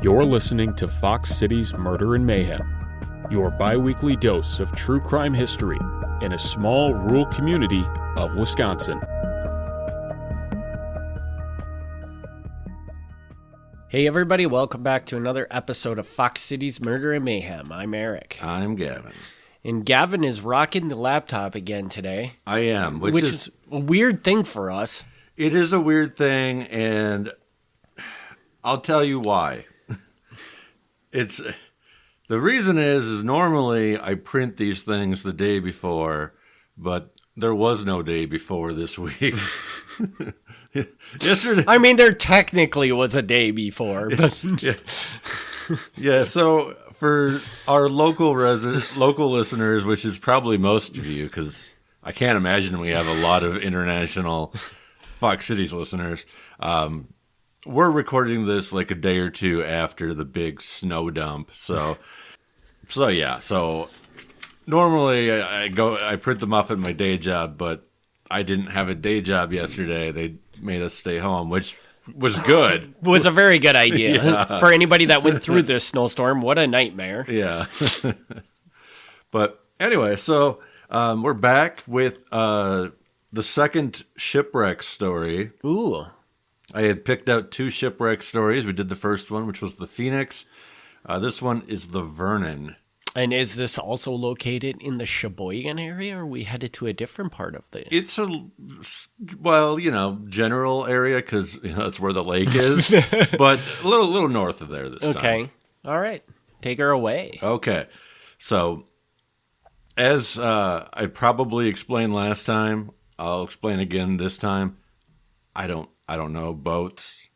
You're listening to Fox City's Murder and Mayhem, your bi-weekly dose of true crime history in a small rural community of Wisconsin. Hey everybody, welcome back to another episode of Fox City's Murder and Mayhem. I'm Eric. I'm Gavin. And Gavin is rocking the laptop again today. I am. Which is a weird thing for us. It is a weird thing, and I'll tell you why. The reason is normally I print these things the day before, but there was no day before this week. Yesterday, I mean, there technically was a day before, but yeah. So for our local listeners, which is probably most of you, because I can't imagine we have a lot of international Fox Cities listeners. We're recording this like a day or two after the big snow dump. So yeah. So normally I print them off at my day job, but I didn't have a day job yesterday. They made us stay home, which was good. Was a very good idea. Yeah. For anybody that went through this snowstorm. What a nightmare. Yeah. But anyway, so we're back with the second shipwreck story. Ooh. I had picked out two shipwreck stories. We did the first one, which was the Phoenix. This one is the Vernon. And is this also located in the Sheboygan area, or are we headed to a different part of the... It's general area, because that's where the lake is, but a little north of there this time. Okay. All right. Take her away. Okay. So, as I probably explained last time, I'll explain again this time. I don't know boats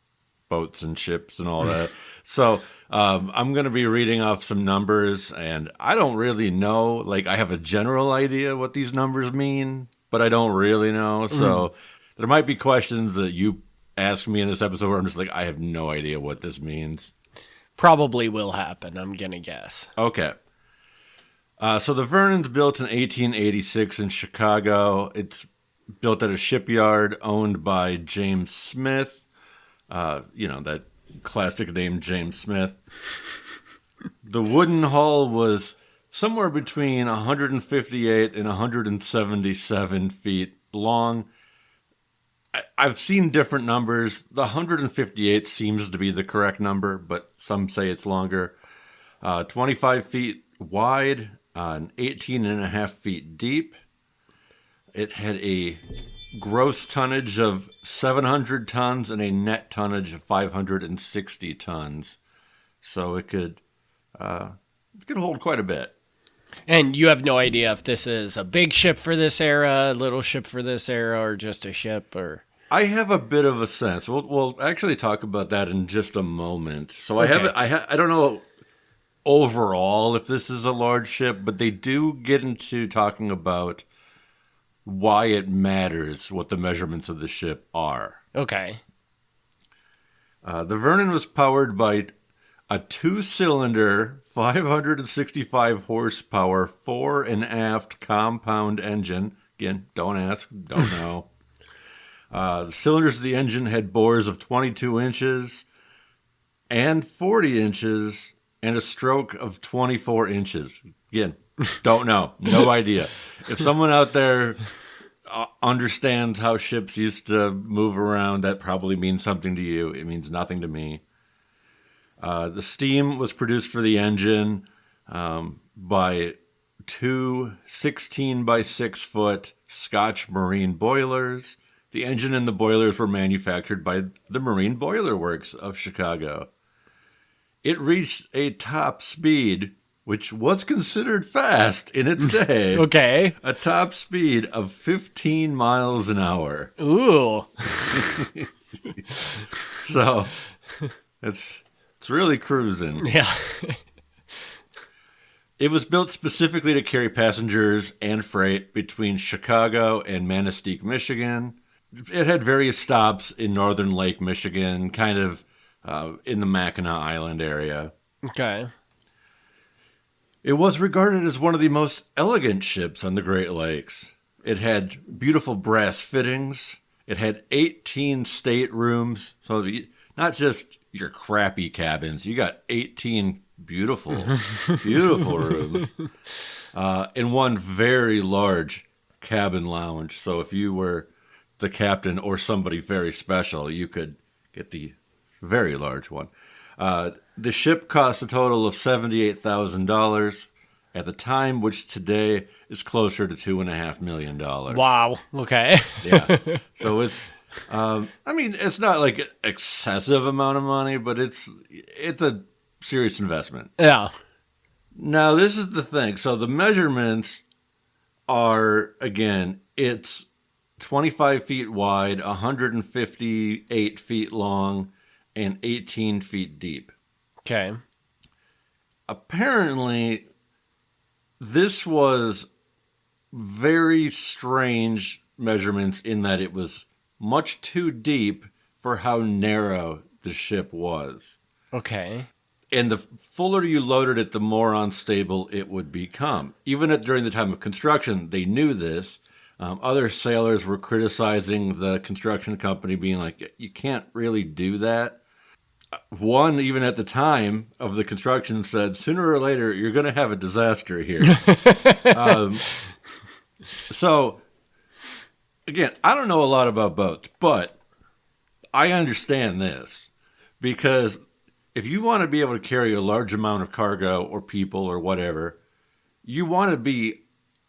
and ships and all that. So I'm going to be reading off some numbers, and I don't really know. Like, I have a general idea what these numbers mean, but I don't really know. So there might be questions that you ask me in this episode where I'm just like, I have no idea what this means. Probably will happen, I'm going to guess. Okay. So the Vernon's built in 1886 in Chicago. It's built at a shipyard owned by James Smith. That classic name, James Smith. The wooden hull was somewhere between 158 and 177 feet long. I've seen different numbers. The 158 seems to be the correct number, but some say it's longer. 25 feet wide and 18 and a half feet deep. It had a gross tonnage of 700 tons and a net tonnage of 560 tons. So it could hold quite a bit. And you have no idea if this is a big ship for this era, a little ship for this era, or just a ship, or... I have a bit of a sense. We'll actually talk about that in just a moment. So Okay. I don't know overall if this is a large ship, but they do get into talking about why it matters what the measurements of the ship are. Okay. The Vernon was powered by a two-cylinder, 565 horsepower, fore and aft compound engine. Again, don't ask, don't know. The cylinders of the engine had bores of 22 inches and 40 inches and a stroke of 24 inches. Again, don't know. No idea. If someone out there understands how ships used to move around, that probably means something to you. It means nothing to me. The steam was produced for the engine by two 16 by 6 foot Scotch marine boilers. The engine and the boilers were manufactured by the Marine Boiler Works of Chicago. It reached a top speed, which was considered fast in its day. Okay. A top speed of 15 miles an hour. Ooh. So it's really cruising. Yeah. It was built specifically to carry passengers and freight between Chicago and Manistee, Michigan. It had various stops in northern Lake Michigan, kind of in the Mackinac Island area. Okay. It was regarded as one of the most elegant ships on the Great Lakes. It had beautiful brass fittings. It had 18 staterooms, so not just your crappy cabins. You got 18 beautiful, beautiful rooms, and one very large cabin lounge. So if you were the captain or somebody very special, you could get the very large one. The ship cost a total of $78,000 at the time, which today is closer to $2.5 million. Wow. Okay. Yeah. So it's, it's not like an excessive amount of money, but it's a serious investment. Yeah. Now, this is the thing. So the measurements are, again, it's 25 feet wide, 158 feet long, and 18 feet deep. Okay. Apparently, this was very strange measurements in that it was much too deep for how narrow the ship was. Okay. And the fuller you loaded it, the more unstable it would become. Even during the time of construction, they knew this. Other sailors were criticizing the construction company, being like, you can't really do that. One, even at the time of the construction, said, sooner or later, you're going to have a disaster here. So, again, I don't know a lot about boats, but I understand this. Because if you want to be able to carry a large amount of cargo or people or whatever, you want to be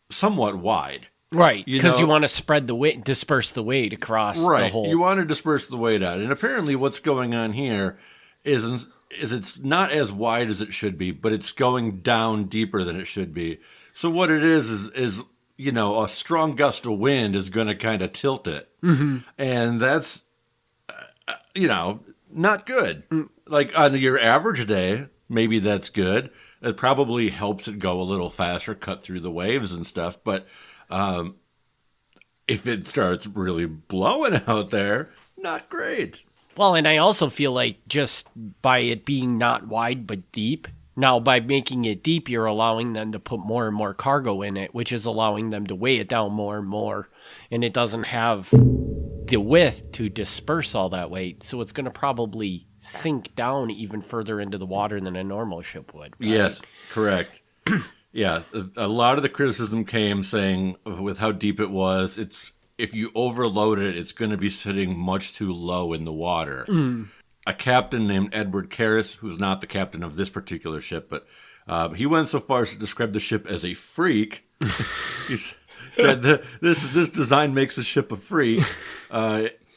somewhat wide. Right, because you want to spread the weight, disperse the weight across the whole. You want to disperse the weight out. And apparently what's going on here is it's not as wide as it should be, but it's going down deeper than it should be. So what it is a strong gust of wind is going to kind of tilt it. Mm-hmm. And that's, not good. Like on your average day, maybe that's good. It probably helps it go a little faster, cut through the waves and stuff. But if it starts really blowing out there, not great. Well, and I also feel like just by it being not wide but deep, now by making it deep, you're allowing them to put more and more cargo in it, which is allowing them to weigh it down more and more. And it doesn't have the width to disperse all that weight. So it's going to probably sink down even further into the water than a normal ship would. Right? Yes, correct. Yeah, a lot of the criticism came saying with how deep it was, if you overload it, it's going to be sitting much too low in the water. A captain named Edward Karras, who's not the captain of this particular ship, but he went so far as to describe the ship as a freak. He said that this design makes the ship a freak.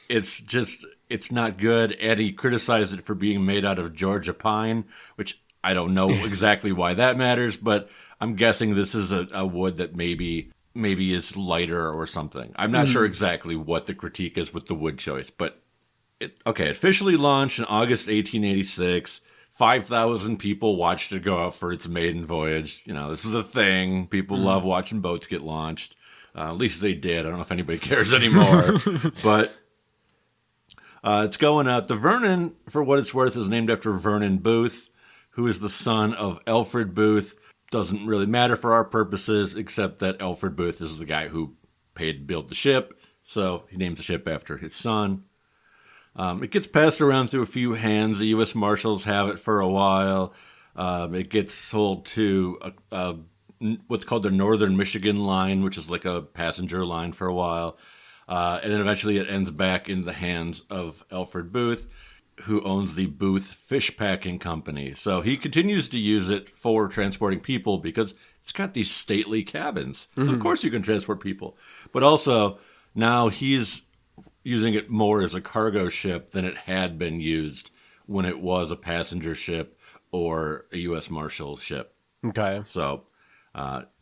It's not good. And he criticized it for being made out of Georgia pine, which I don't know exactly why that matters, but I'm guessing this is a wood that maybe is lighter or something. I'm not sure exactly what the critique is with the wood choice, but it officially launched in August 1886. 5,000 people watched it go out for its maiden voyage. This is a thing. People love watching boats get launched. At least they did. I don't know if anybody cares anymore. But it's going out. The Vernon, for what it's worth, is named after Vernon Booth, who is the son of Alfred Booth. Doesn't really matter for our purposes, except that Alfred Booth is the guy who paid to build the ship. So he names the ship after his son. It gets passed around through a few hands. The U.S. Marshals have it for a while. It gets sold to what's called the Northern Michigan Line, which is like a passenger line for a while. And then eventually it ends back in the hands of Alfred Booth, who owns the Booth Fish Packing Company. So he continues to use it for transporting people because it's got these stately cabins. Of course you can transport people. But also now he's using it more as a cargo ship than it had been used when it was a passenger ship or a U.S. Marshal ship. Okay. So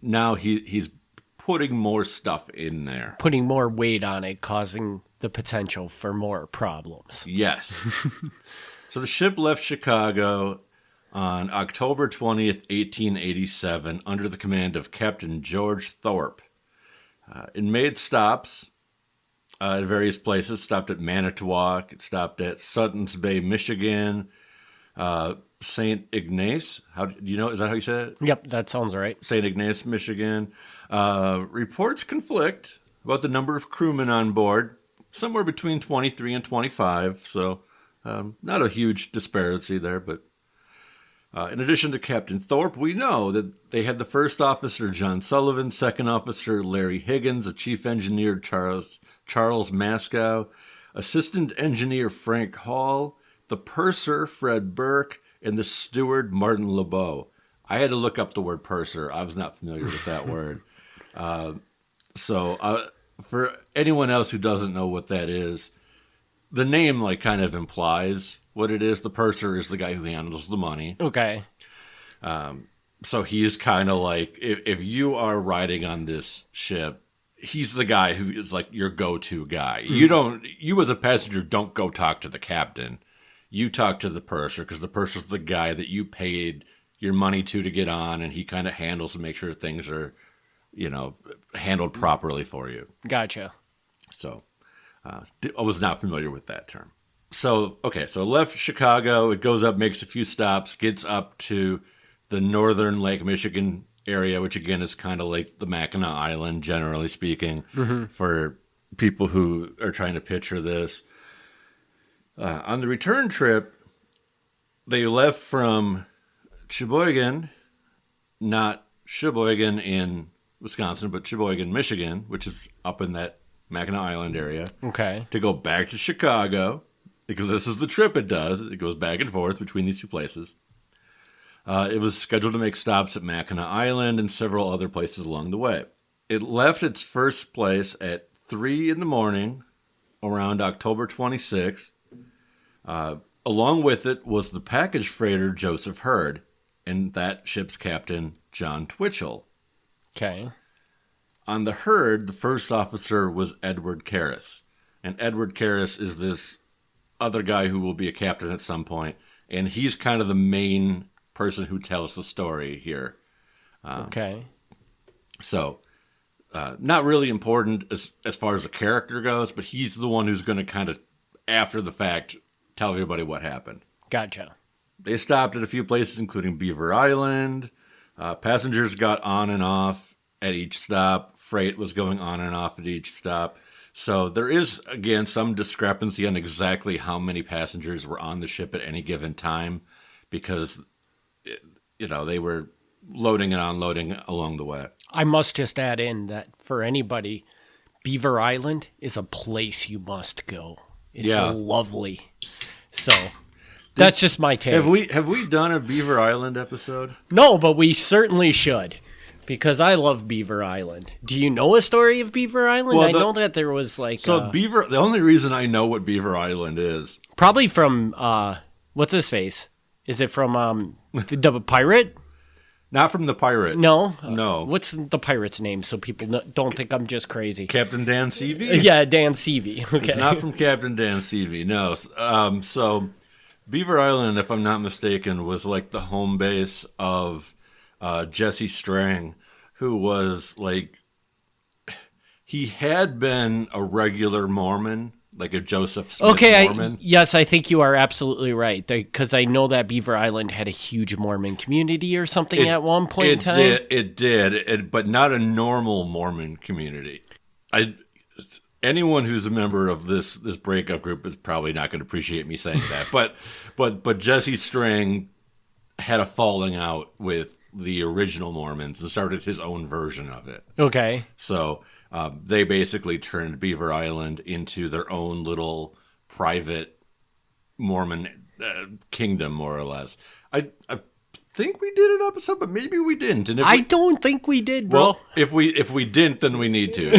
now he's putting more stuff in there. Putting more weight on it, causing the potential for more problems. Yes. So the ship left Chicago on October 20th, 1887, under the command of Captain George Thorpe. It made stops at various places. Stopped at Manitowoc. It stopped at Sutton's Bay, Michigan. St. Ignace. Is that how you say it? Yep, that sounds right. St. Ignace, Michigan. Reports conflict about the number of crewmen on board. Somewhere between 23 and 25, so Not a huge disparity there, but in addition to Captain Thorpe, we know that they had the first officer, John Sullivan, second officer, Larry Higgins, a chief engineer, Charles Mascow, assistant engineer, Frank Hall, the purser, Fred Burke, and the steward, Martin LeBeau. I had to look up the word purser. I was not familiar with that word. So for anyone else who doesn't know what that is, the name kind of implies what it is. The purser is the guy who handles the money. Okay. So he's kind of like, if you are riding on this ship, he's the guy who is like your go-to guy. You as a passenger don't go talk to the captain. You talk to the purser because the purser's the guy that you paid your money to get on, and he kind of handles and makes sure things are, handled properly for you. Gotcha. So I was not familiar with that term. So left Chicago, it goes up, makes a few stops, gets up to the northern Lake Michigan area, which again is kind of like the Mackinac Island, generally speaking, for people who are trying to picture this. On the return trip, they left from Sheboygan, not Sheboygan in Wisconsin, but Sheboygan, Michigan, which is up in that Mackinac Island area, Okay. to go back to Chicago, because this is the trip it does. It goes back and forth between these two places. It was scheduled to make stops at Mackinac Island and several other places along the way. It left its first place at 3 a.m. around October 26th. Along with it was the package freighter Joseph Hurd and that ship's captain, John Twitchell. Okay. On the Hurd, the first officer was Edward Karras. And Edward Karras is this other guy who will be a captain at some point. And he's kind of the main person who tells the story here. Okay. So, not really important as far as the character goes, but he's the one who's going to kind of, after the fact, tell everybody what happened. Gotcha. They stopped at a few places, including Beaver Island. Passengers got on and off at each stop. Freight was going on and off at each stop. So there is, again, some discrepancy on exactly how many passengers were on the ship at any given time, because, they were loading and unloading along the way. I must just add in that for anybody, Beaver Island is a place you must go. It's lovely. So that's just my take. Have we done a Beaver Island episode? No, but we certainly should, because I love Beaver Island. Do you know a story of Beaver Island? Well, I know that there was Beaver. The only reason I know what Beaver Island is probably from what's his face? Is it from the pirate? Not from the pirate. No. No. What's the pirate's name so people don't think I'm just crazy? Captain Dan Seavey? Yeah, Dan Seavey. Okay. It's not from Captain Dan Seavey, no. So Beaver Island, if I'm not mistaken, was like the home base of Jesse Strang, who was he had been a regular Mormon, like a Joseph Smith Mormon. Yes, I think you are absolutely right. Because I know that Beaver Island had a huge Mormon community or something at one point in time. It did, but not a normal Mormon community. Anyone who's a member of this breakup group is probably not going to appreciate me saying that. but Jesse Strang had a falling out with the original Mormons and started his own version of it. Okay. So they basically turned Beaver Island into their own little private Mormon kingdom, more or less. I think we did an episode, but maybe we didn't. And I don't think we did, bro. Well, if we didn't, then we need to,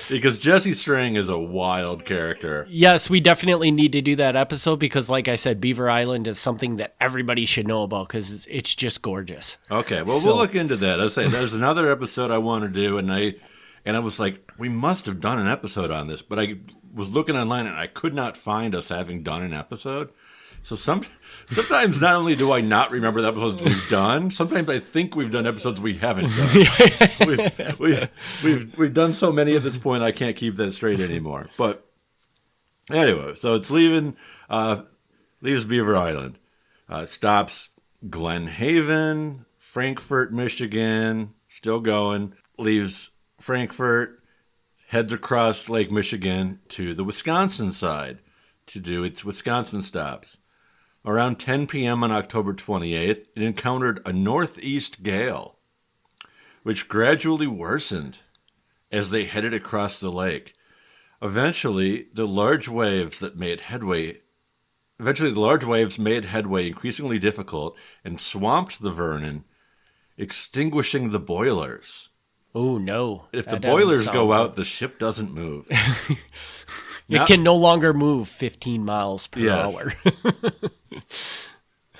because Jesse Strang is a wild character. Yes, we definitely need to do that episode because, like I said, Beaver Island is something that everybody should know about because it's just gorgeous. Okay, well, we'll look into that. I was saying there's another episode I want to do, and I was like, we must have done an episode on this, but I was looking online and I could not find us having done an episode. So sometimes not only do I not remember the episodes we've done, sometimes I think we've done episodes we haven't done. We've done so many at this point I can't keep that straight anymore. But anyway, so it's leaves Beaver Island, stops Glen Haven, Frankfort, Michigan, still going, leaves Frankfort, heads across Lake Michigan to the Wisconsin side. to do its Wisconsin stops. Around 10 p.m. on October 28th, it encountered a northeast gale, which gradually worsened as they headed across the lake. Eventually, the large waves made headway increasingly difficult and swamped the Vernon, extinguishing the boilers. Oh, no. If the boilers go out, the ship doesn't move. It can no longer move 15 miles per hour.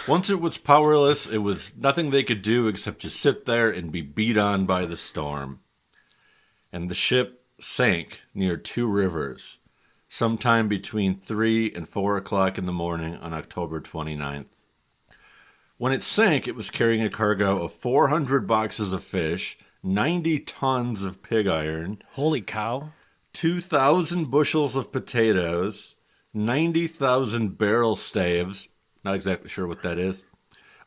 Once it was powerless, it was nothing they could do except to sit there and be beat on by the storm. And the ship sank near Two Rivers, sometime between 3 and 4 o'clock in the morning on October 29th. When it sank, it was carrying a cargo of 400 boxes of fish, 90 tons of pig iron. Holy cow. 2,000 bushels of potatoes, 90,000 barrel staves, not exactly sure what that is,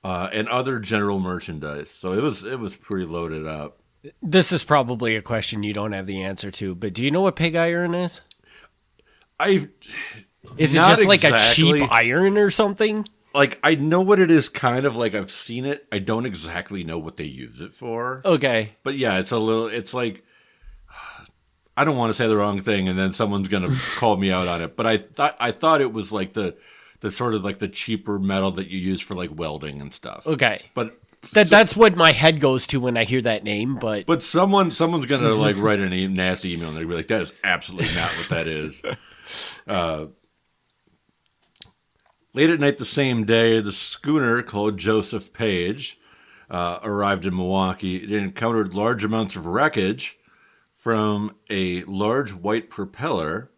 and other general merchandise. So it was pretty loaded up. This is probably a question you don't have the answer to, but do you know what pig iron is? Is it just like a cheap iron or something? Like, I know what it is, kind of like I've seen it. I don't exactly know what they use it for. Okay. But yeah, it's like, I don't want to say the wrong thing and then someone's going to call me out on it. But I thought it was like the sort of like the cheaper metal that you use for like welding and stuff. Okay. But that's what my head goes to when I hear that name. But someone's going to like write a nasty email and they'll be like, that is absolutely not what that is. Late at night the same day, the schooner called Joseph Page arrived in Milwaukee. It encountered large amounts of wreckage from a large white propeller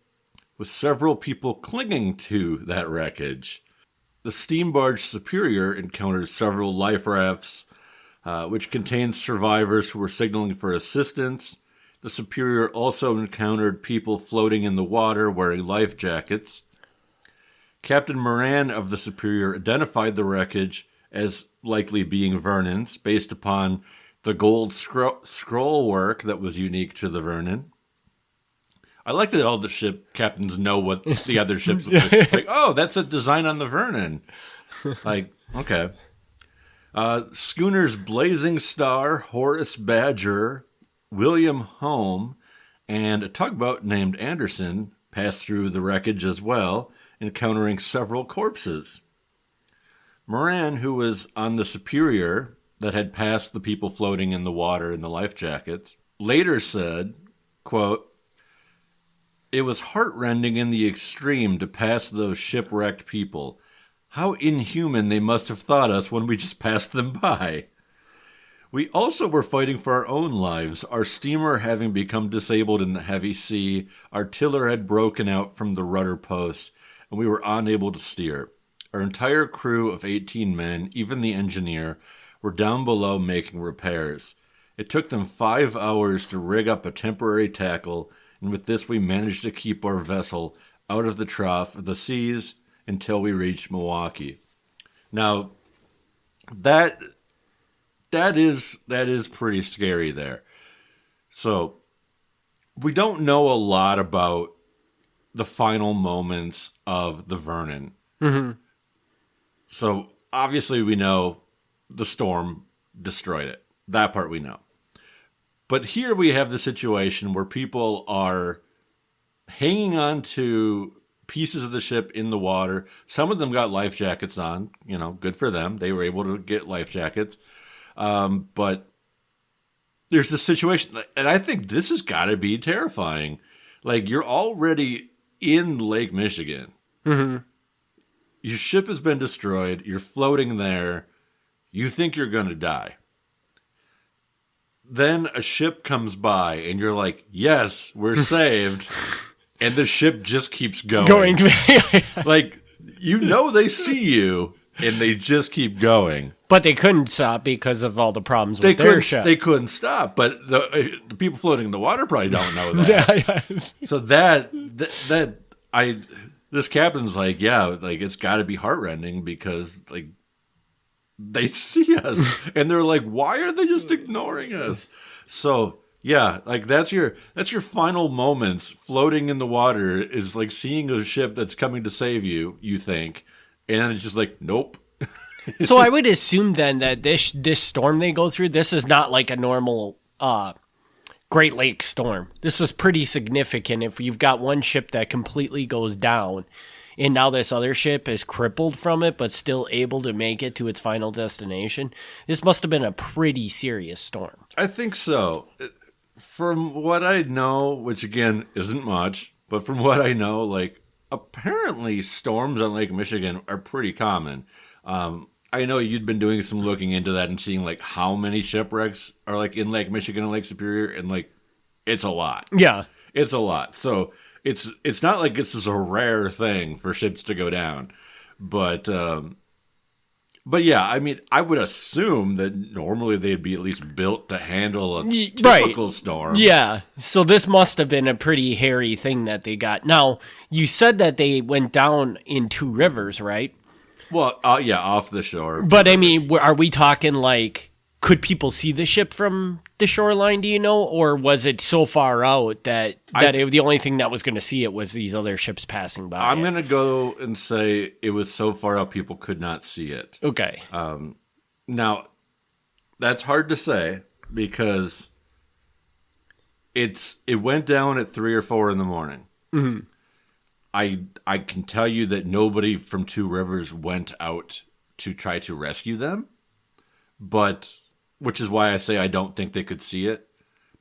with several people clinging to that wreckage. The steam barge Superior encountered several life rafts, which contained survivors who were signaling for assistance. The Superior also encountered people floating in the water wearing life jackets. Captain Moran of the Superior identified the wreckage as likely being Vernon's based upon the gold scroll work that was unique to the Vernon. I like that all the ship captains know what the other ships look like. Like, oh, that's a design on the Vernon. Like, okay. Schooners Blazing Star, Horace Badger, William Home, and a tugboat named Anderson passed through the wreckage as well, encountering several corpses. Moran, who was on the Superior that had passed the people floating in the water in the life jackets, later said, quote, "It was heartrending in the extreme to pass those shipwrecked people. How inhuman they must have thought us when we just passed them by. We also were fighting for our own lives, our steamer having become disabled in the heavy sea, our tiller had broken out from the rudder post, and we were unable to steer. Our entire crew of 18 men, even the engineer, were down below making repairs. It took them 5 hours to rig up a temporary tackle, and with this we managed to keep our vessel out of the trough of the seas until we reached Milwaukee." Now, that is pretty scary there. So, we don't know a lot about the final moments of the Vernon. Mm-hmm. So, obviously we know the storm destroyed it. That part we know. But here we have the situation where people are hanging on to pieces of the ship in the water. Some of them got life jackets on. You know, good for them. They were able to get life jackets. But there's this situation, and I think this has got to be terrifying. Like, you're already in Lake Michigan. Mm-hmm. Your ship has been destroyed. You're floating there. You think you're going to die. Then a ship comes by, and you're like, yes, we're saved. And the ship just keeps going. Like, you know they see you, and they just keep going. But they couldn't stop because of all the problems with their ship. They couldn't stop, but the people floating in the water probably don't know that. So this captain's like, yeah, like, it's got to be heartrending because, like, they see us and they're like, why are they just ignoring us? So Yeah, like that's your final moments floating in the water is like seeing a ship that's coming to save you, you think, and it's just like, nope. So I would assume then that this storm they go through, this is not like a normal Great Lakes storm. This was pretty significant. If you've got one ship that completely goes down, and now this other ship is crippled from it, but still able to make it to its final destination, this must have been a pretty serious storm. I think so. From what I know, which again isn't much, but from what I know, like apparently storms on Lake Michigan are pretty common. I know you'd been doing some looking into that and seeing like how many shipwrecks are like in Lake Michigan and Lake Superior, and like it's a lot. Yeah. It's a lot. So it's not like this is a rare thing for ships to go down. But yeah, I mean, I would assume that normally they'd be at least built to handle a typical storm. Yeah. So this must have been a pretty hairy thing that they got. Now, you said that they went down in two rivers, right? Well, yeah, off the shore. But I mean, are we talking like, could people see the ship from the shoreline, do you know? Or was it so far out that the only thing that was going to see it was these other ships passing by? I'm going to go and say it was so far out people could not see it. Okay. Now, that's hard to say because it went down at 3 or 4 in the morning. Mm-hmm. I can tell you that nobody from Two Rivers went out to try to rescue them, which is why I say I don't think they could see it.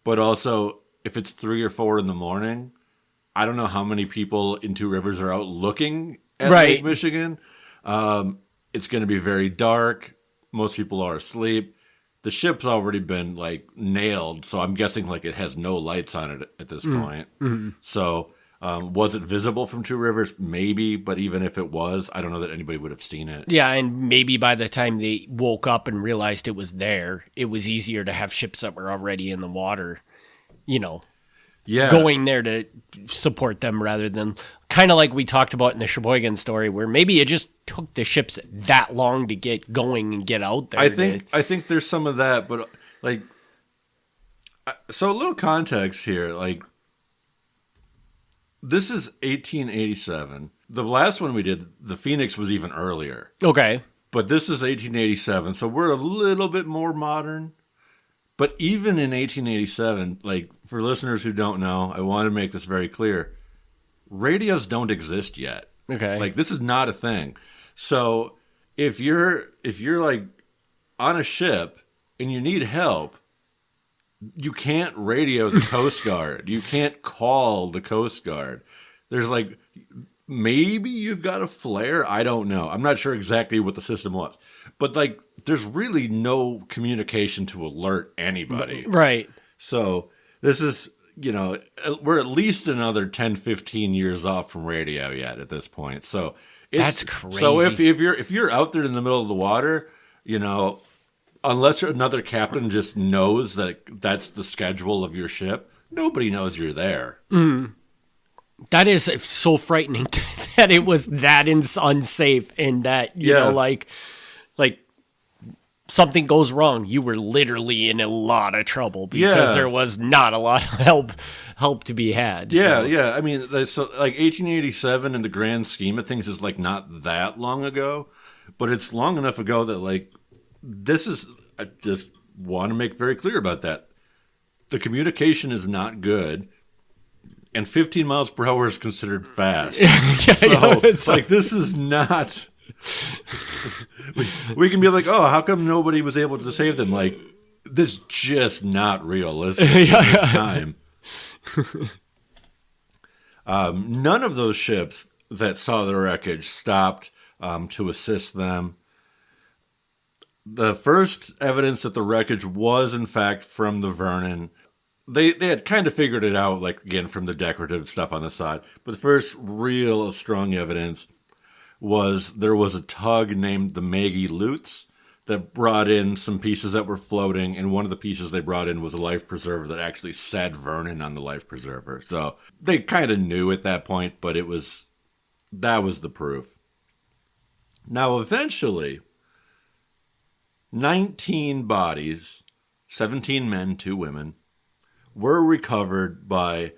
But also, if it's 3 or 4 in the morning, I don't know how many people in Two Rivers are out looking at Lake Michigan. It's going to be very dark. Most people are asleep. The ship's already been like nailed, so I'm guessing like it has no lights on it at this point. Mm-hmm. So was it visible from Two Rivers? Maybe, but even if it was, I don't know that anybody would have seen it. Yeah, and maybe by the time they woke up and realized it was there, it was easier to have ships that were already in the water, going there to support them rather than kind of like we talked about in the Sheboygan story, where maybe it just took the ships that long to get going and get out there. I think there's some of that, but like, so a little context here, like, this is 1887. The last one we did, the Phoenix, was even earlier. Okay. But this is 1887, so we're a little bit more modern. But even in 1887, like, for listeners who don't know, I want to make this very clear. Radios don't exist yet. Okay. Like, this is not a thing. So if you're like on a ship and you need help, you can't radio the Coast Guard. You can't call the Coast Guard. There's like, maybe you've got a flare. I don't know. I'm not sure exactly what the system was. But like, there's really no communication to alert anybody. Right. So this is, we're at least another 10, 15 years off from radio yet at this point. So that's crazy. So if you're out there in the middle of the water, unless another captain just knows that that's the schedule of your ship, nobody knows you're there. Mm. That is so frightening that it was that unsafe, and that, you know, like something goes wrong. You were literally in a lot of trouble because there was not a lot of help to be had. Yeah, yeah. I mean, so like 1887 in the grand scheme of things is like not that long ago, but it's long enough ago that like, I just want to make very clear about that. The communication is not good, and 15 miles per hour is considered fast. So, like, this is not... we can be like, oh, how come nobody was able to save them? Like, this is just not realistic at this time. None of those ships that saw the wreckage stopped to assist them. The first evidence that the wreckage was, in fact, from the Vernon, they had kind of figured it out, like, again, from the decorative stuff on the side. But the first real strong evidence was there was a tug named the Maggie Lutz that brought in some pieces that were floating, and one of the pieces they brought in was a life preserver that actually said Vernon on the life preserver. So they kind of knew at that point, but that was the proof. Now, eventually, 19 bodies, 17 men, 2 women, were recovered by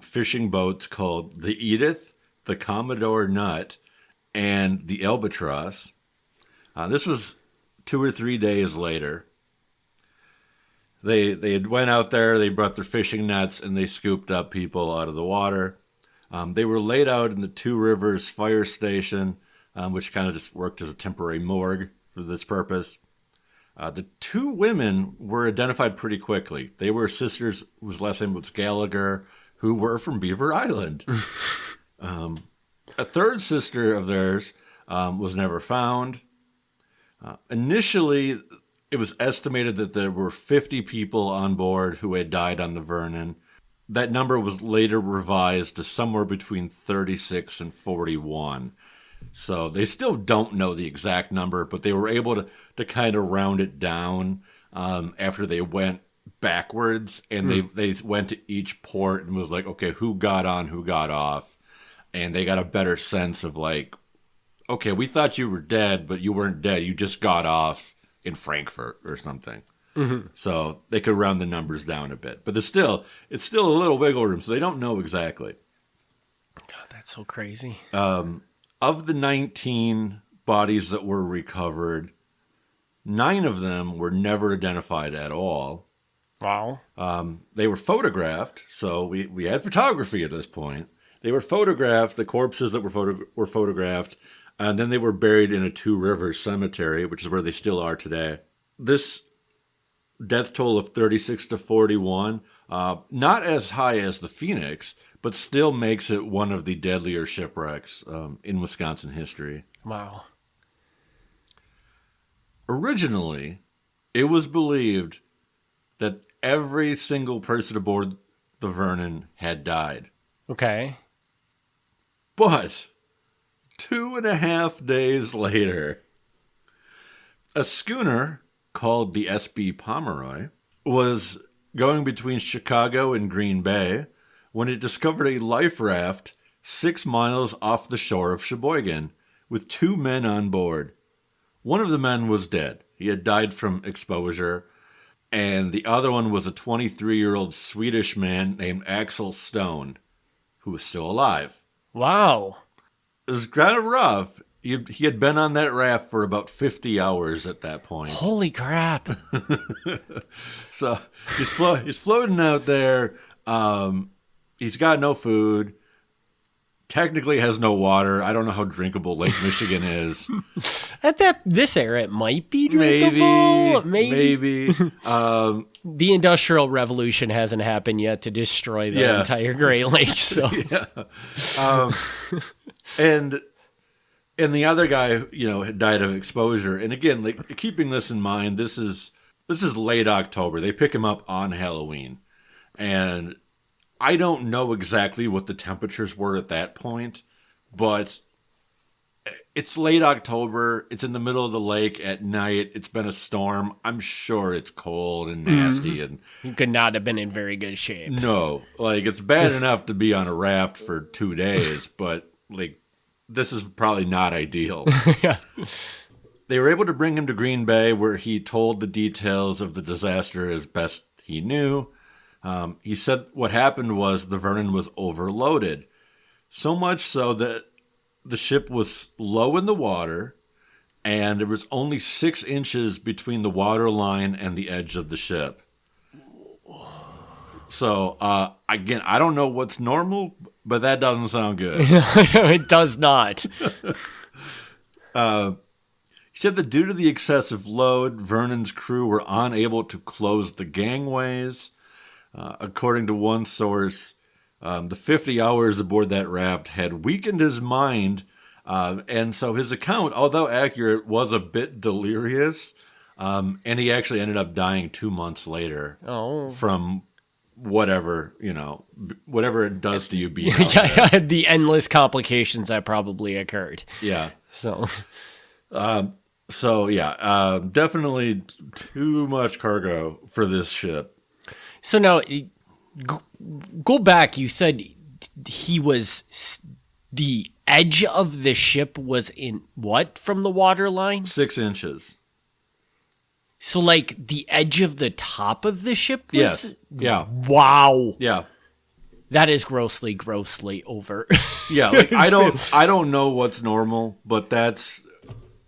fishing boats called the Edith, the Commodore Nutt, and the Albatross. This was 2 or 3 days later. They had went out there, they brought their fishing nets, and they scooped up people out of the water. They were laid out in the Two Rivers Fire Station, which kind of just worked as a temporary morgue for this purpose. The two women were identified pretty quickly. They were sisters whose last name was Gallagher, who were from Beaver Island. A third sister of theirs was never found. Initially, it was estimated that there were 50 people on board who had died on the Vernon. That number was later revised to somewhere between 36 and 41. So they still don't know the exact number, but they were able to kind of round it down after they went backwards. And they went to each port and was like, okay, who got on, who got off? And they got a better sense of like, okay, we thought you were dead, but you weren't dead. You just got off in Frankfurt or something. Mm-hmm. So they could round the numbers down a bit. But it's still a little wiggle room, so they don't know exactly. God, that's so crazy. Of the 19 bodies that were recovered, 9 of them were never identified at all. Wow. They were photographed, so we had photography at this point. They were photographed, the corpses that were photographed, and then they were buried in a Two Rivers cemetery, which is where they still are today. This death toll of 36 to 41, not as high as the Phoenix, but still makes it one of the deadlier shipwrecks in Wisconsin history. Wow. Originally, it was believed that every single person aboard the Vernon had died. Okay. But 2.5 days later, a schooner called the SB Pomeroy was going between Chicago and Green Bay when it discovered a life raft 6 miles off the shore of Sheboygan with 2 men on board. One of the men was dead. He had died from exposure, and the other one was a 23-year-old Swedish man named Axel Stone, who was still alive. Wow. It was kind of rough. He had been on that raft for about 50 hours at that point. Holy crap. So he's floating out there. He's got no food. Technically has no water. I don't know how drinkable Lake Michigan is. At this era, it might be drinkable. Maybe. The Industrial Revolution hasn't happened yet to destroy the entire Great Lakes. So. Yeah. And the other guy, had died of exposure. And again, like keeping this in mind, this is late October. They pick him up on Halloween, and I don't know exactly what the temperatures were at that point, but it's late October. It's in the middle of the lake at night. It's been a storm. I'm sure it's cold and nasty. And he could not have been in very good shape. No, it's bad enough to be on a raft for 2 days, but this is probably not ideal. Yeah. They were able to bring him to Green Bay, where he told the details of the disaster as best he knew. He said what happened was the Vernon was overloaded, so much so that the ship was low in the water, and there was only 6 inches between the water line and the edge of the ship. So, again, I don't know what's normal, but that doesn't sound good. It does not. He said that due to the excessive load, Vernon's crew were unable to close the gangways. According to one source, the 50 hours aboard that raft had weakened his mind, and so his account, although accurate, was a bit delirious, and he actually ended up dying 2 months later from whatever it does to you being out there. The endless complications that probably occurred. Yeah. So definitely too much cargo for this ship. So now, go back. You said he was the edge of the ship was in what from the water line? 6 inches. So, like, the edge of the top of the ship was... Yes. Yeah. Wow. Yeah. That is grossly over. Yeah, like I don't know what's normal, but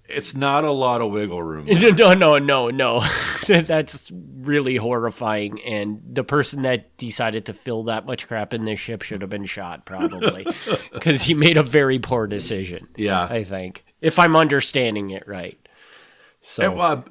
it's not a lot of wiggle room. No. That's really horrifying. And the person that decided to fill that much crap in this ship should have been shot, probably, because he made a very poor decision. Yeah, I think, if I'm understanding it right. So,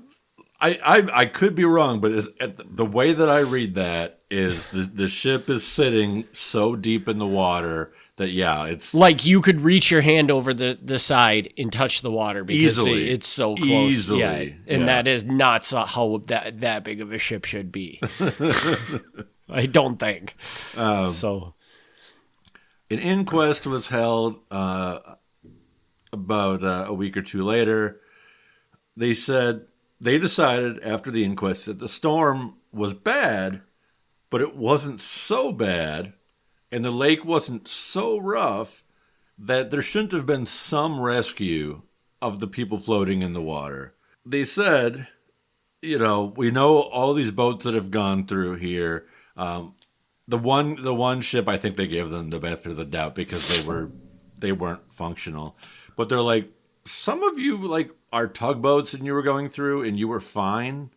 I could be wrong, but the way that I read that is the ship is sitting so deep in the water that, yeah, it's... Like, you could reach your hand over the side and touch the water because easily. It's so close. Easily. Yeah, and that is not how that big of a ship should be. I don't think. So... An inquest was held about a week or two later. They decided after the inquest that the storm was bad, but it wasn't so bad, and the lake wasn't so rough that there shouldn't have been some rescue of the people floating in the water. They said, we know all these boats that have gone through here. The one ship, I think they gave them the benefit of the doubt because they weren't functional. But they're like, some of you are tugboats and you were going through and you were fine.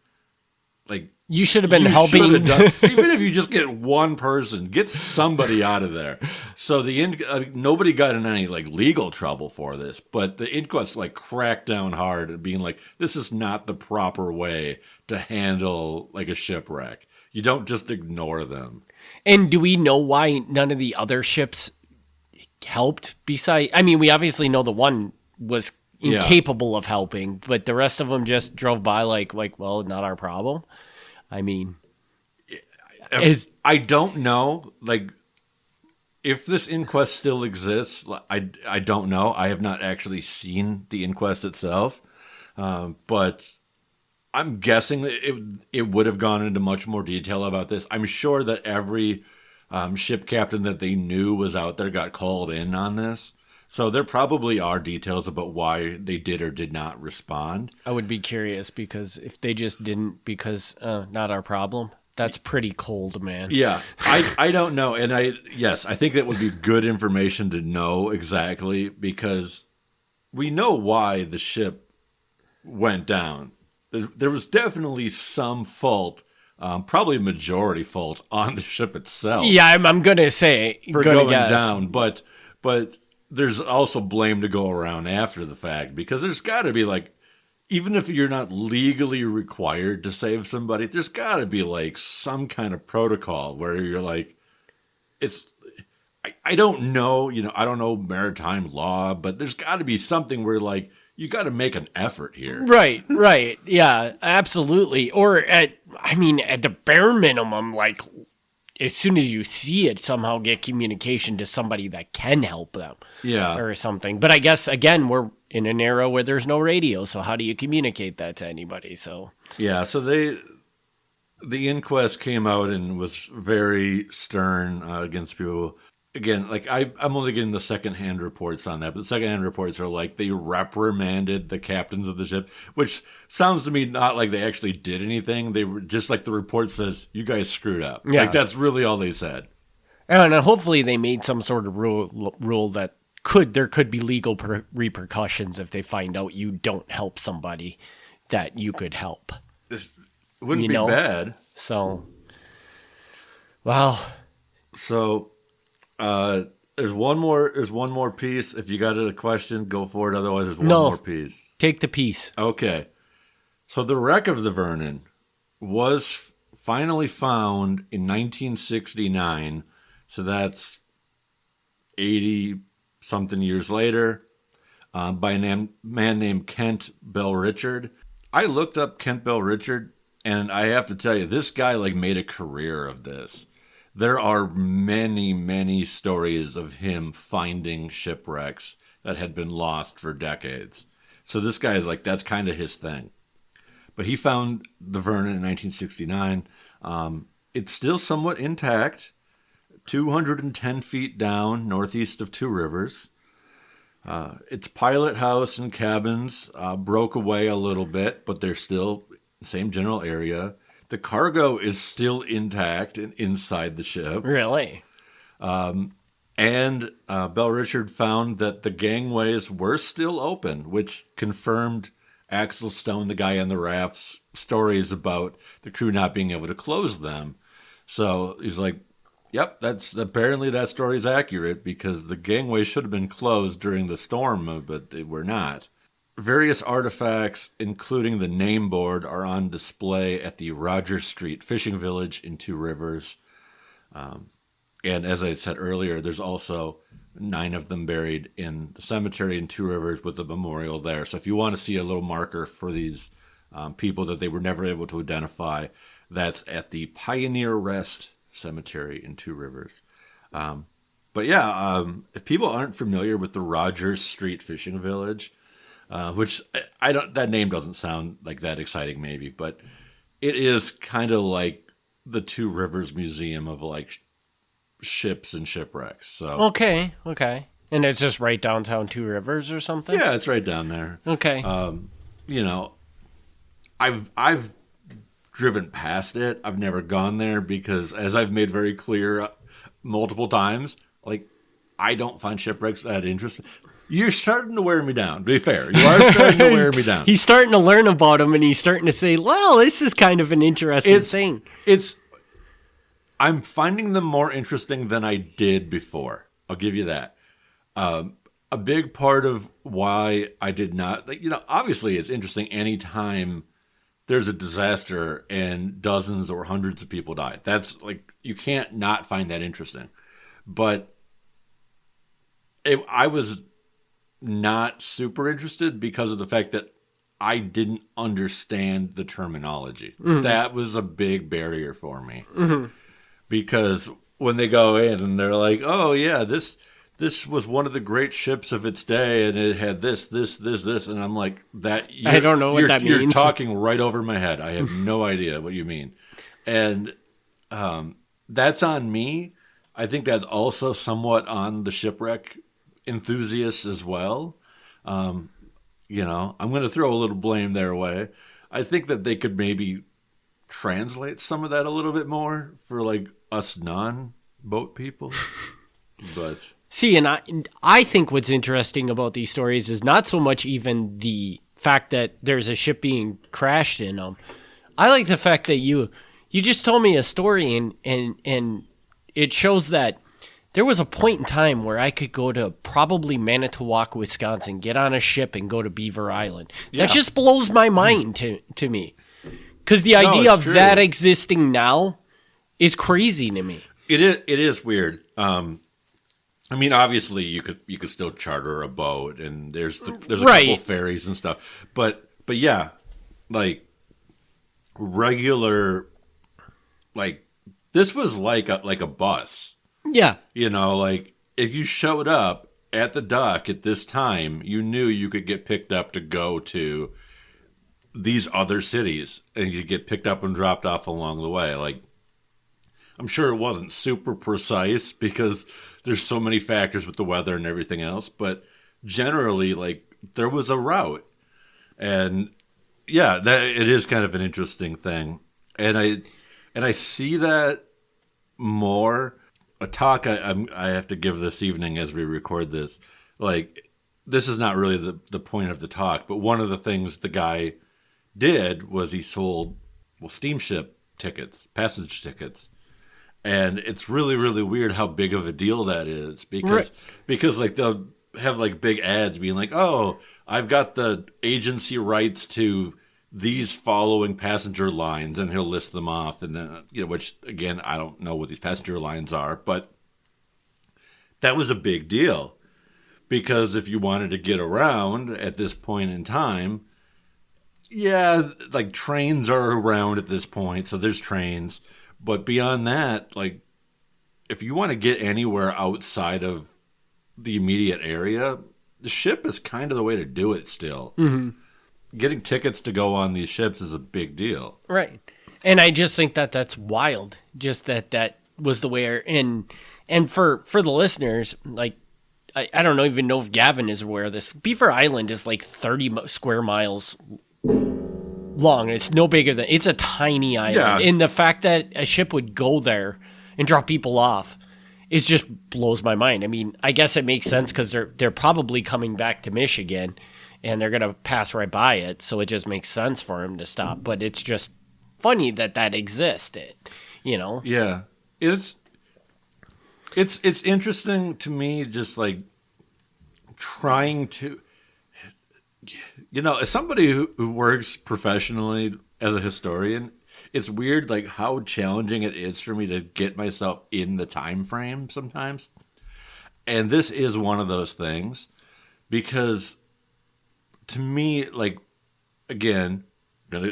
Like, you should have been helping. Even if you just get one person, get somebody out of there. So nobody got in any legal trouble for this, but the inquest cracked down hard at being like, this is not the proper way to handle a shipwreck. You don't just ignore them. And do we know why none of the other ships helped? We obviously know the one was incapable of helping, but the rest of them just drove by well, not our problem. I don't know. If this inquest still exists, I don't know. I have not actually seen the inquest itself, but I'm guessing it would have gone into much more detail about this. I'm sure that every ship captain that they knew was out there got called in on this. So there probably are details about why they did or did not respond. I would be curious because if they just didn't not our problem, that's pretty cold, man. Yeah, I don't know. And I think that would be good information to know exactly because we know why the ship went down. There was definitely some fault, probably a majority fault on the ship itself. Yeah, I'm going to say for going down, but there's also blame to go around after the fact because there's got to be even if you're not legally required to save somebody, there's got to be some kind of protocol where you're I don't know, I don't know maritime law, but there's got to be something where you got to make an effort here. Right. Yeah, absolutely. Or at the bare minimum, as soon as you see it, somehow get communication to somebody that can help them. Yeah. Or something. But I guess, again, we're in an era where there's no radio, so how do you communicate that to anybody? So yeah, so the inquest came out and was very stern against people. Again, I'm only getting the secondhand reports on that, but the secondhand reports are they reprimanded the captains of the ship, which sounds to me not like they actually did anything. They were just the report says, you guys screwed up. Yeah. That's really all they said. And hopefully they made some sort of rule that there could be legal repercussions if they find out you don't help somebody that you could help. It wouldn't be bad. So, well. So... there's one more piece. If you got a question, go for it. Otherwise, there's one more piece. Take the piece. Okay. So the wreck of the Vernon was finally found in 1969. So that's 80-something years later by a man named Kent Bell Richard. I looked up Kent Bell Richard, and I have to tell you, this guy made a career of this. There are many, many stories of him finding shipwrecks that had been lost for decades. So this guy is that's kind of his thing. But he found the Vernon in 1969. It's still somewhat intact, 210 feet down, northeast of Two Rivers. Its pilot house and cabins broke away a little bit, but they're still same general area. The cargo is still intact and inside the ship. Really? And Bell Richard found that the gangways were still open, which confirmed Axel Stone, the guy on the raft's stories about the crew not being able to close them. So he's like, yep, apparently that story is accurate because the gangways should have been closed during the storm, but they were not. Various artifacts, including the name board, are on display at the Rogers Street Fishing Village in Two Rivers. And as I said earlier, there's also 9 of them buried in the cemetery in Two Rivers with a memorial there. So if you want to see a little marker for these people that they were never able to identify, that's at the Pioneer Rest Cemetery in Two Rivers. But yeah, if people aren't familiar with the Rogers Street Fishing Village, which I don't, that name doesn't sound like that exciting maybe, but it is kind of like the Two Rivers Museum of like ships and shipwrecks. So Okay. And it's just right downtown Two Rivers or something? yeah, it's right down there. Okay. You know, I've driven past it. I've never gone there because, as I've made very clear multiple times, like, I don't find shipwrecks that interesting. You're starting to wear me down, to be fair. You are starting to wear me down. He's starting to learn about them, and he's starting to say, well, this is kind of an interesting thing. I'm finding them more interesting than I did before. I'll give you that. A big part of why I did not, like, obviously it's interesting anytime there's a disaster and dozens or hundreds of people die. That's like, you can't not find that interesting. But I was not super interested because of the fact that I didn't understand the terminology. Mm-hmm. That was a big barrier for me. Mm-hmm. Because when they go in and they're like, oh yeah, this was one of the great ships of its day, and it had this, and I'm like, I don't know what that means. You're talking right over my head. I have no idea what you mean. And that's on me. I think that's also somewhat on the shipwreck enthusiasts as well. I'm going to throw a little blame their way. I think that they could maybe translate some of that a little bit more for like us non-boat people. But see, and I think what's interesting about these stories is not so much even the fact that there's a ship being crashed in them. I like the fact that you just told me a story and it shows that there was a point in time where I could go to probably Manitowoc, Wisconsin, get on a ship and go to Beaver Island. Yeah. That just blows my mind to me. Because the idea of that existing now is crazy to me. It is weird. I mean, obviously, you could still charter a boat, and there's a couple ferries and stuff. But yeah, like regular, like this was like a bus. Yeah, like if you showed up at the dock at this time, you knew you could get picked up to go to these other cities, and you get picked up and dropped off along the way. Like, I'm sure it wasn't super precise because there's so many factors with the weather and everything else, but generally, like, there was a route. And yeah, that it is kind of an interesting thing. And I see that more. A talk I have to give this evening as we record this, like, this is not really the point of the talk, but one of the things the guy did was he sold steamship tickets, passage tickets. And it's really, really weird how big of a deal that is because like they'll have like big ads being like, oh, I've got the agency rights to these following passenger lines, and he'll list them off. And then, which again, I don't know what these passenger lines are, but that was a big deal because if you wanted to get around at this point in time, yeah, like trains are around at this point. So there's trains. But beyond that, like, if you want to get anywhere outside of the immediate area, the ship is kind of the way to do it still. Mm-hmm. Getting tickets to go on these ships is a big deal. Right. And I just think that that's wild. Just that was the way. And for the listeners, like, I don't even know if Gavin is aware of this. Beaver Island is like 30 square miles long. It's no bigger than, it's a tiny island. Yeah. And the fact that a ship would go there and drop people off is just blows my mind. I mean, I guess it makes sense because they're probably coming back to Michigan and they're going to pass right by it. So it just makes sense for him to stop. But it's just funny that existed, you know? Yeah. It's interesting to me, just like trying to, you know, as somebody who works professionally as a historian, it's weird like how challenging it is for me to get myself in the time frame sometimes. And this is one of those things because to me, like, again, gonna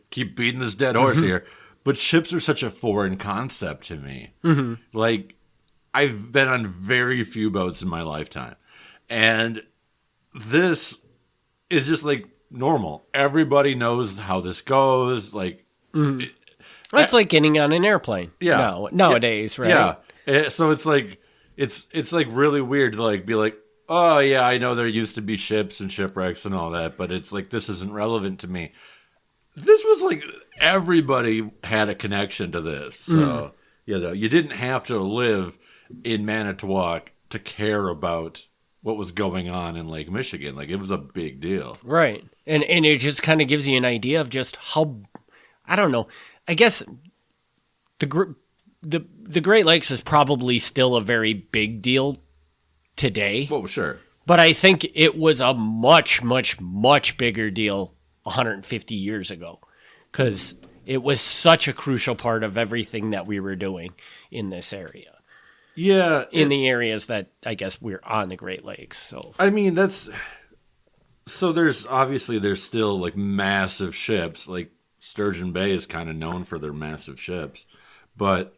keep beating this dead horse here, but ships are such a foreign concept to me. Like, I've been on very few boats in my lifetime. And this is just like normal. Everybody knows how this goes. Like, It's like getting on an airplane. Yeah. Nowadays, right? Yeah. So it's like it's like really weird to like be like, oh yeah, I know there used to be ships and shipwrecks and all that, but it's like this isn't relevant to me. This was like everybody had a connection to this. So you know, you didn't have to live in Manitowoc to care about what was going on in Lake Michigan. Like, it was a big deal. Right. And it just kind of gives you an idea of just how, I don't know, I guess the Great Lakes is probably still a very big deal today. Well, sure. But I think it was a much, much, much bigger deal 150 years ago because it was such a crucial part of everything that we were doing in this area. Yeah. In the areas that I guess we're on the Great Lakes. So I mean, there's still like massive ships. Like Sturgeon Bay is kind of known for their massive ships, but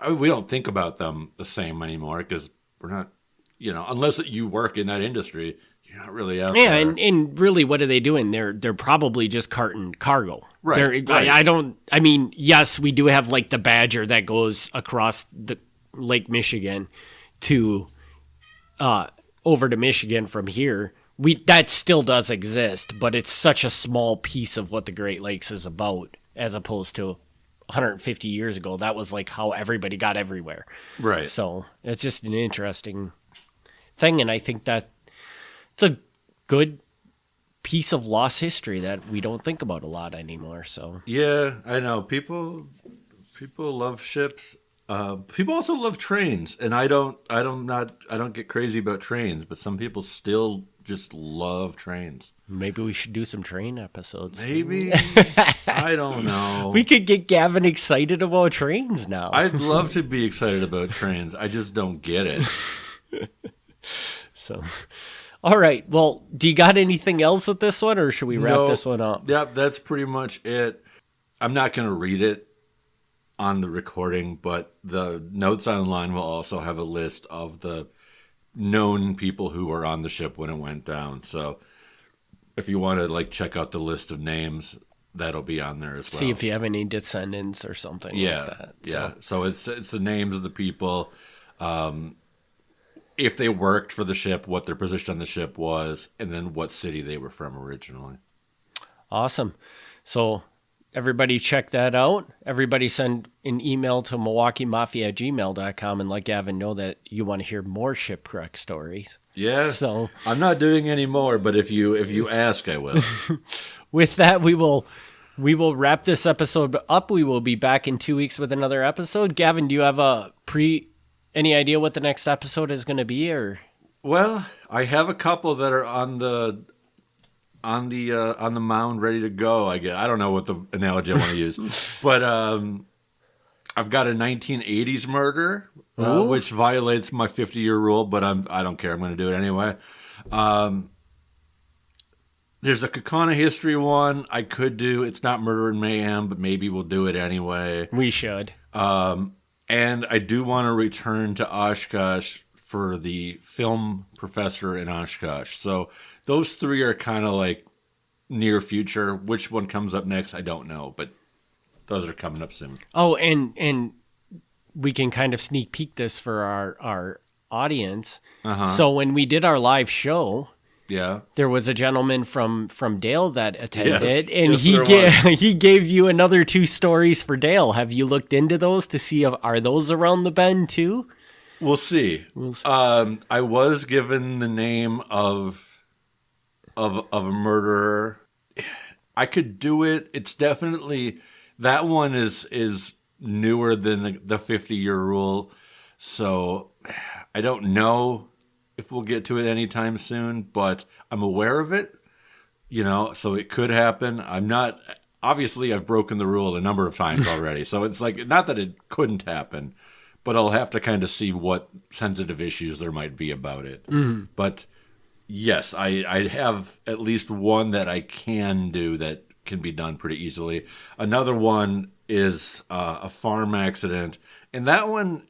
we don't think about them the same anymore because we're not, you know, unless you work in that industry, you're not really out there. And really, what are they doing? They're probably just carting cargo. Right. I mean, yes, we do have like the Badger that goes across the Lake Michigan to over to Michigan from here. That still does exist, but it's such a small piece of what the Great Lakes is about, as opposed to 150 years ago. That was like how everybody got everywhere. Right. So it's just an interesting thing, and I think that it's a good piece of lost history that we don't think about a lot anymore. So yeah, I know people love ships. People also love trains, and I don't get crazy about trains, but some people still just love trains. Maybe we should do some train episodes. Maybe. I don't know. We could get Gavin excited about trains now. I'd love to be excited about trains. I just don't get it. So, all right. Well, do you got anything else with this one, or should we wrap this one up? Yep, that's pretty much it. I'm not going to read it on the recording, but the notes online will also have a list of the known people who were on the ship when it went down. So if you want to like check out the list of names, that'll be on there as well. See if you have any descendants or something like that. Yeah. So it's the names of the people, if they worked for the ship, what their position on the ship was, and then what city they were from originally. Awesome. So everybody check that out. Everybody send an email to MilwaukeeMafia@gmail.com and let Gavin know that you want to hear more shipwreck stories. Yeah. So I'm not doing any more, but if you ask, I will. With that, we will wrap this episode up. We will be back in 2 weeks with another episode. Gavin, do you have any idea what the next episode is going to be, or? Well, I have a couple that are on the mound ready to go. I guess I don't know what the analogy I want to use, but I've got a 1980s murder, which violates my 50-year rule, but I don't care. I'm going to do it anyway. There's a Kakana history one I could do. It's not Murder and Mayhem, but maybe we'll do it anyway. We should. And I do want to return to Oshkosh for the film professor in Oshkosh. So those three are kind of like near future. Which one comes up next, I don't know, but those are coming up soon. Oh, and we can kind of sneak peek this for our audience. So when we did our live show, Yeah. There was a gentleman from Dale that attended, Yes. and Yes, he gave you another 2 stories for Dale. Have you looked into those to see are those around the bend too? We'll see. I was given the name of a murderer. I could do it. It's definitely, that one is newer than the 50-year rule. So I don't know if we'll get to it anytime soon, but I'm aware of it, so it could happen. Obviously I've broken the rule a number of times already. So it's like, not that it couldn't happen, but I'll have to kind of see what sensitive issues there might be about it. Mm-hmm. But yes, I have at least one that I can do that can be done pretty easily. Another one is a farm accident. And that one,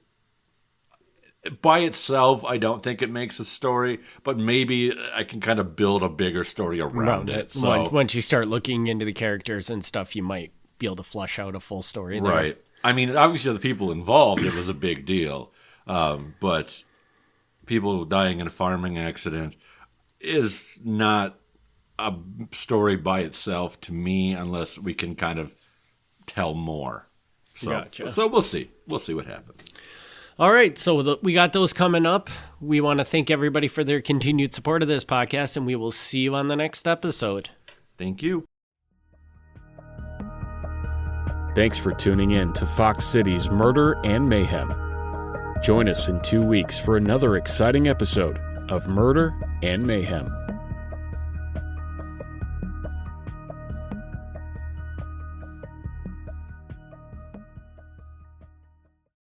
by itself, I don't think it makes a story, but maybe I can kind of build a bigger story around it. So once you start looking into the characters and stuff, you might be able to flesh out a full story there. Right. I mean, obviously the people involved, it was a big deal. But people dying in a farming accident is not a story by itself to me unless we can kind of tell more. So, Gotcha. So we'll see. We'll see what happens. All right, so we got those coming up. We want to thank everybody for their continued support of this podcast, and we will see you on the next episode. Thank you. Thanks for tuning in to Fox City's Murder and Mayhem. Join us in 2 weeks for another exciting episode of Murder and Mayhem.